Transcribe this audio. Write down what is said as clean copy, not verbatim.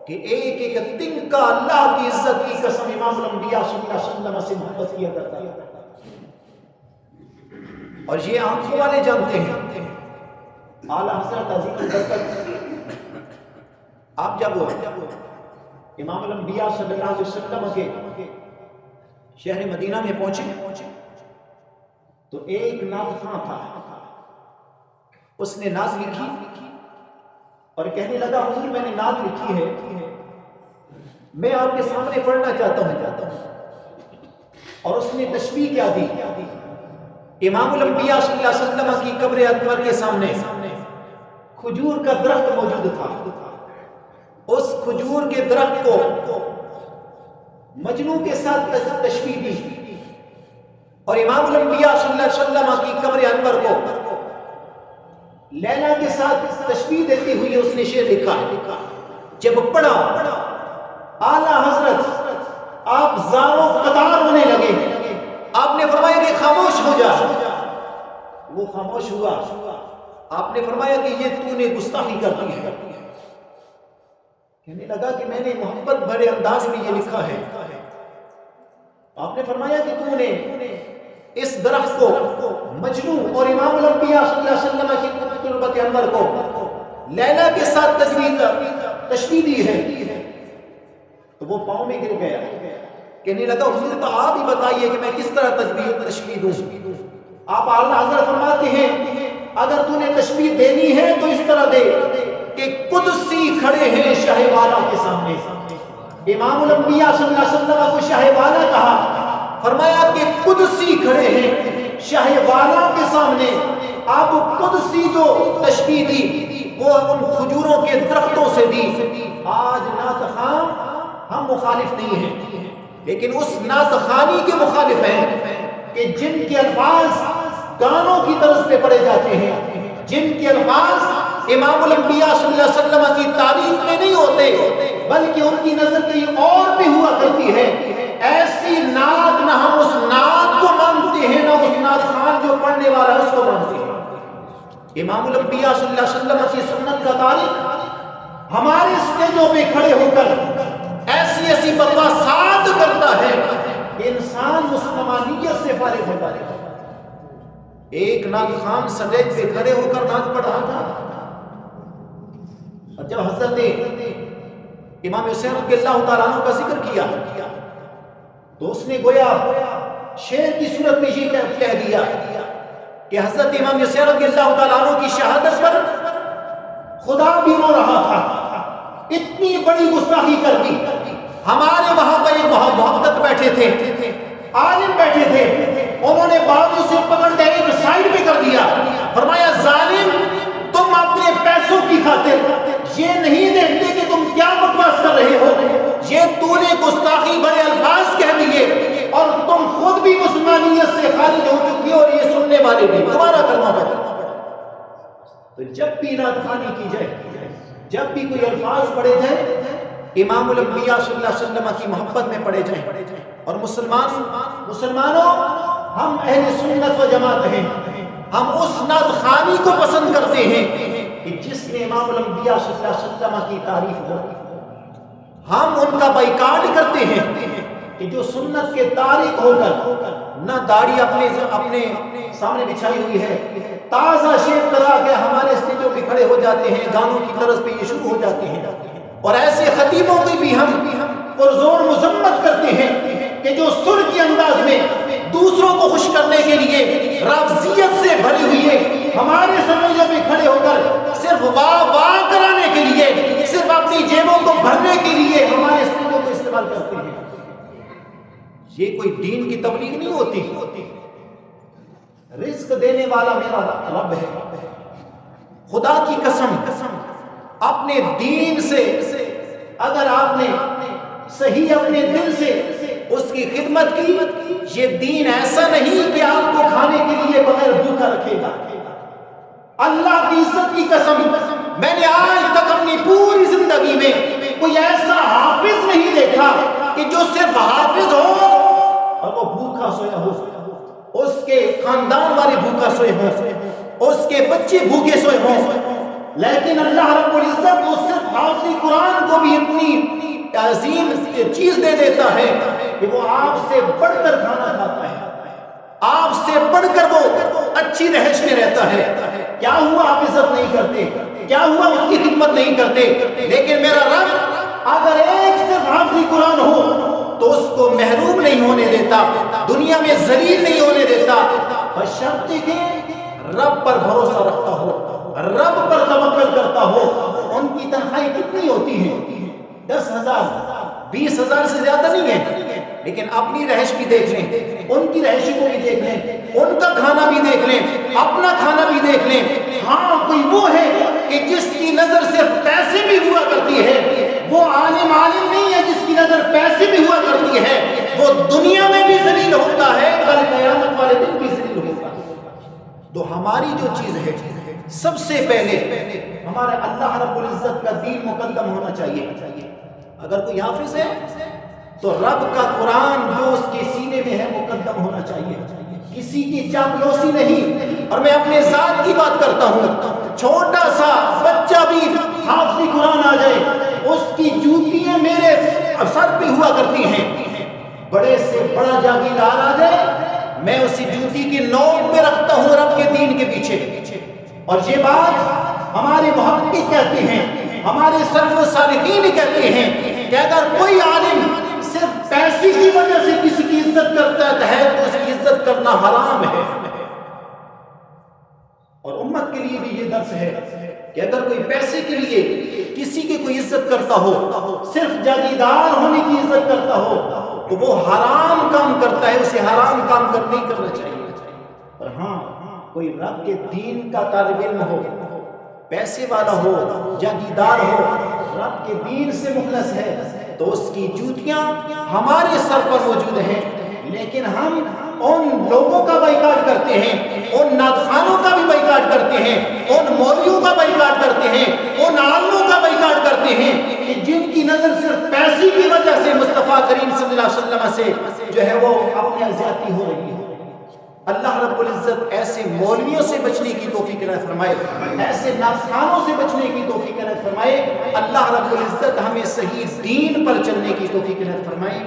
کہ ایک ایک تنکا اللہ کی عزت کی قسم امام الانبیاء صلی اللہ علیہ وسلم سے محبت کیا کرتا ہے. اور یہ آنکھوں والے جانتے ہیں. اعلیٰ حضرت عظیم البرکت آپ جب امام الانبیاء صلی اللہ علیہ وسلم کے شہر مدینہ میں پہنچے تو ایک نعت خواں تھا. اس نے نعت لکھی اور کہنے لگا حضور میں نے نعت لکھی ہے، میں آپ کے سامنے پڑھنا چاہتا ہوں. اور اس نے تشبیہ کیا دی. امام الانبیاء صلی اللہ علیہ وسلم کی قبر انور کے سامنے کھجور کا درخت موجود تھا. اس کھجور کے درخت کو مجنوں کے ساتھ تشبیہ دی اور امام الانبیاء صلی اللہ علیہ وسلم کی قبر انور کو لیلا کے ساتھ تشبیہ دیتی ہوئی اس نے شعر لکھا. جب پڑھا اعلیٰ حضرت آپ زاروں قطار ہونے لگے. آپ نے فرمایا کہ خاموش ہو جا. وہ خاموش ہوا. آپ نے فرمایا کہ یہ تو نے گستاخی کر دی ہے. کہنے لگا کہ میں نے محبت بھرے انداز میں یہ لکھا ہے. آپ نے فرمایا کہ تو نے اس درخت کو مجنوں اور امام الانبیاء صلی اللہ علیہ وسلم کی قربت انور کو لیلا کے ساتھ تشبیہ دی ہے. تو وہ پاؤں میں گر گیا. کہنے لگا حضور تو آپ ہی بتائیے کہ میں کس طرح تشبیہ دوں. آپ اعلیٰ حضرت فرماتے ہیں اگر تو نے تشبیہ دینی ہے تو اس طرح دے کہ قدسی کھڑے ہیں شاہ والا کے سامنے. امام الانبیاء صلی اللہ علیہ وسلم کو شاہ والا کہا. فرمایا کہ قدسی کھڑے ہیں شاہ والا کے سامنے. آپ قدسی جو تشبیہ دی وہ ان کھجوروں کے درختوں سے دی. آج نعت خواں ہم مخالف نہیں ہیں لیکن اس نعت خوانی کے مخالف ہیں کہ جن کے الفاظ گانوں کی طرز پہ پڑے جاتے ہیں، جن کے الفاظ امام الانبیاء صلی اللہ علیہ وسلم کی تعریف میں نہیں ہوتے بلکہ ان کی نظر کہیں اور بھی ہوا کرتی ہے. ایسی نعت نہ ہم اس نعت کو مانتے ہیں نہ اس نعت خان جو پڑھنے والا ہے اس کو مانتے ہیں. امام الانبیاء صلی اللہ علیہ وسلم کی سنت کا تاریخ ہمارے اسٹیجوں پہ کھڑے ہو کر ایسی ایسی بکواسات کرتا ہے کہ انسان مسلمانیت سے فارغ ہوتا ہے. ایک نعت خان سٹیج پہ کھڑے ہو کر نعت پڑھ رہا تھا اور جب حضرت امام حسین رضی اللہ تعالیٰ عنہ کا ذکر کیا تو اس نے گویا شعر کی صورت میں یہ کہہ دیا کہ حضرت امام حسین رضی اللہ تعالیٰ عنہ کی شہادت پر خدا بھی رو رہا تھا. اتنی بڑی گستاخی کر دی. ہمارے وہاں پر ایک محبت بیٹھے تھے، عالم بیٹھے تھے، انہوں نے بازو سے پکڑ کے ایک سائڈ پہ کر دیا. فرمایا ظالم تم اپنے پیسوں کی خاطر یہ نہیں دیکھتے کہ تم کیا بکواس کر رہے ہو. یہ تو نے گستاخی بڑے الفاظ کہہ دیے اور تم خود بھی مسلمانیت سے خارج ہو چکی اور یہ سننے والے بھی تمہارا کلمہ پڑھا. تو جب بھی نعت خوانی کی جائے، جب بھی کوئی الفاظ پڑھے جائیں امام الانبیاء صلی اللہ علیہ وسلم کی محبت میں پڑھے جائیں. اور مسلمانوں ہم اہل سنت و جماعت ہیں. ہم اس نعت خوانی کو پسند کرتے ہیں کہ جس میں امام الانبیاء صلی اللہ علیہ وسلم کی تعریف ہو. ہم ان کا بائیکاٹ کرتے ہیں کہ جو سنت کے تارک ہو کر نہ داڑھی اپنے سامنے بچھائی ہوئی ہے، تازہ شیو کرا کے ہمارے اسٹیجوں پہ کھڑے ہو جاتے ہیں، گانوں کی طرز پہ یہ شروع ہو جاتے ہیں. اور ایسے خطیبوں کی بھی ہم پرزور مذمت کرتے ہیں کہ جو سر کے انداز میں دوسروں کو خوش کرنے کے لیے رافضیت سے بھری ہوئی ہے، ہمارے سمجھوں میں کھڑے ہو کر صرف واہ واہ کرانے کے لیے، صرف اپنی جیبوں کو بھرنے کے لیے ہمارے اسٹیجوں کو استعمال کرتے ہیں. یہ کوئی دین کی تبلیغ نہیں ہوتی. رزق دینے والا میرا رب ہے. خدا کی قسم اپنے دین سے اگر آپ نے صحیح اپنے دل سے اس کی خدمت کی، یہ دین ایسا نہیں کہ آپ کو کھانے کے لیے بغیر بھوکا رکھے گا. اللہ کی عزت کی قسم میں نے آج تک اپنی پوری زندگی میں کوئی ایسا حافظ نہیں دیکھا کہ جو صرف حافظ ہو اور وہ بھوکا سویا ہو، اس کے خاندان والے بھوکا سوئے ہوں، اس کے بچے بھوکے سوئے ہوں، لیکن اللہ رب العزت وہ صرف حافظ قرآن کو بھی اتنی عظیم چیز دے دیتا ہے کہ وہ آپ سے بڑھ کر کھانا کھاتا ہے، آپ سے بڑھ کر وہ اچھی رہائش میں رہتا ہے. کیا ہوا آپ عزت نہیں کرتے؟ کیا ہوا اس کی خدمت نہیں کرتے؟ لیکن میرا رب اگر ایک صرف حافظ قرآن ہو تو اس کو محروم نہیں ہونے دیتا، دنیا میں ذلیل نہیں ہونے دیتا، بشرطے کہ رب پر بھروسہ رکھتا ہو، رب پر توکل کرتا ہو. ان کی تنخواہیں کتنی ہوتی ہیں؟ 10,000 20,000 سے زیادہ نہیں ہے. لیکن اپنی رہائش بھی دیکھ لیں، ان کی رہائش کو بھی دیکھ لیں، ان کا کھانا بھی دیکھ لیں، اپنا کھانا بھی دیکھ لیں. ہاں کوئی وہ ہے کہ جس کی نظر صرف پیسے بھی ہوا کرتی ہے، وہ عالم نہیں ہے جس کی نظر پیسے بھی ہوا کرتی ہے، وہ دنیا میں بھی ذلیل ہوتا ہے، کل قیامت والے دن بھی ذلیل ہوتا ہے. تو ہماری جو چیز ہے سب سے پہلے ہمارے اللہ رب العزت کا دین مقدم ہونا چاہیے. اگر کوئی حافظ ہے تو رب کا قرآن جو اس کے سینے میں ہے مقدم ہونا چاہیے، کسی کی چاپلوسی نہیں. اور میں اپنے ذات کی بات کرتا ہوں، چھوٹا سا بچہ بھی حافظ قرآن آ جائے اس کی جوتیاں میرے سر پہ ہوا کرتی ہیں. بڑے سے بڑا جاگیردار آ جائے میں اسی جوتی کی نوک پہ رکھتا ہوں رب کے دین کے پیچھے. اور یہ بات ہمارے محقق کہتے ہیں، ہمارے سلف و صالحین کہتے ہیں کہ اگر کوئی عالم صرف پیسے کی وجہ سے کسی کی عزت کرتا ہے تو اس کی عزت کرنا حرام ہے. اور امت کے لیے بھی یہ درس ہے کہ اگر کوئی پیسے کے لیے کسی کی کوئی عزت کرتا ہو، صرف جاگیردار ہونے کی عزت کرتا ہو، تو وہ حرام کام کرتا ہے، اسے حرام کام نہیں کرنا چاہیے. اور ہاں کوئی رب کے دین کا طالب علم ہو، پیسے والا ہو، جاگیردار ہو، رب کے دین سے مخلص ہے تو اس کی جوتیاں ہمارے سر پر موجود ہیں. لیکن ہم ان لوگوں کا بائیکاٹ کرتے ہیں، ان نعتخوانوں کا بھی بائیکاٹ کرتے ہیں، ان مولویوں کا بائیکاٹ کرتے ہیں، ان عالموں کا بائیکاٹ کرتے ہیں کہ جن کی نظر صرف پیسے کی وجہ سے مصطفیٰ کریم صلی اللہ علیہ وسلم سے جو ہے وہ اپنے زیادتی ہو رہی ہے. اللہ رب العزت ایسے مولویوں سے بچنے کی توفیق عنایت فرمائے، ایسے نعتخوانوں سے بچنے کی توفیق عنایت فرمائے. اللہ رب العزت ہمیں صحیح دین پر چلنے کی توفیق عنایت فرمائے.